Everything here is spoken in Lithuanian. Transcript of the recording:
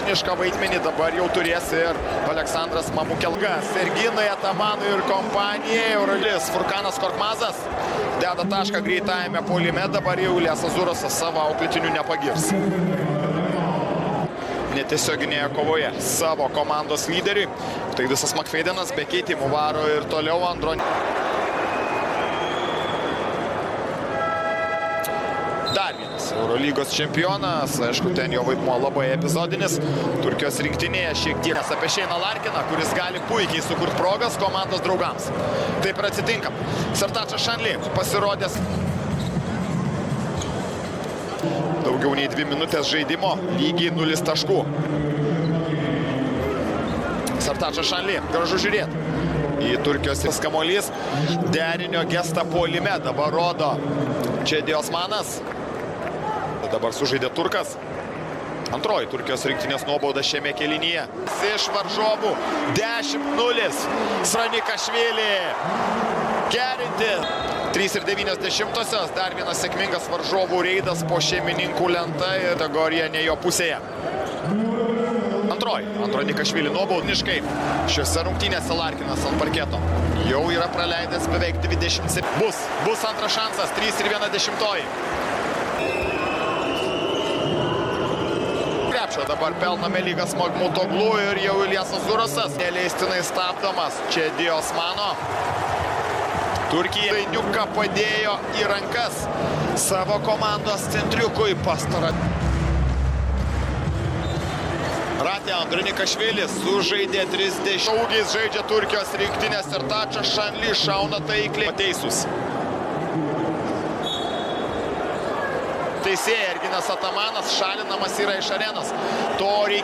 milžinišką vaidmenį dabar jau turės ir Aleksandras Mamukelgas. Serginai Atamanui ir kompanijai. Eurolis Furkanas Korkmazas deda tašką greitajame puolime. Dabar jau Ilyasas Zurasas savo auklėtinių nepagirs. Netiesioginėje kovoje savo komandos lyderiui. Tai visas Makfeidenas be keitimų varo ir toliau Andronį. Dar vienas Eurolygos čempionas, aišku, ten jo vaidmuo labai epizodinis. Turkijos rinktinėje šiek tiek apie Šeiną Larkiną, kuris gali puikiai sukurti progas komandos draugams. Taip ir atsitinka. Sertačas Šanli pasirodęs daugiau nei 2 minutės žaidimo, lygiai 0 taškų. Sertačas Šanli, gražu žiūrėti. Į Turkijos kamuolys derinio gestą puolime. Dabar rodo Čedi Osmanas. Dabar sužaidė Turkas. Antroji Turkijos rinktinės nuobauda šiame kėlinyje. Iš varžovų 10-0. Sranikašvili gerinti. 3,9. Dar vienas sėkmingas varžovų reidas po šeimininkų lenta ir kategorija ne jo pusėje. Antroji Andronikašvili nuobaudniškai. Šiuose rungtynėse Larkinas ant parketo jau yra praleidęs beveik 27. Bus antras šansas, 3,1. Krepšio dabar pelno Melygas Magmutoglu ir jau Ilyasas Zurasas neleistinai stabdomas Čedi Osmano. Turkija Dainiuką padėjo į rankas savo komandos centriukui pastarą. Ratė Andronikašvilis sužaidė 30. Ūgis žaidžia Turkijos rinktinės ir Sertačas Šanli šauna taikliai. Teisus. Teisėja Erginas Atamanas šalinamas yra iš arenos. To reikia.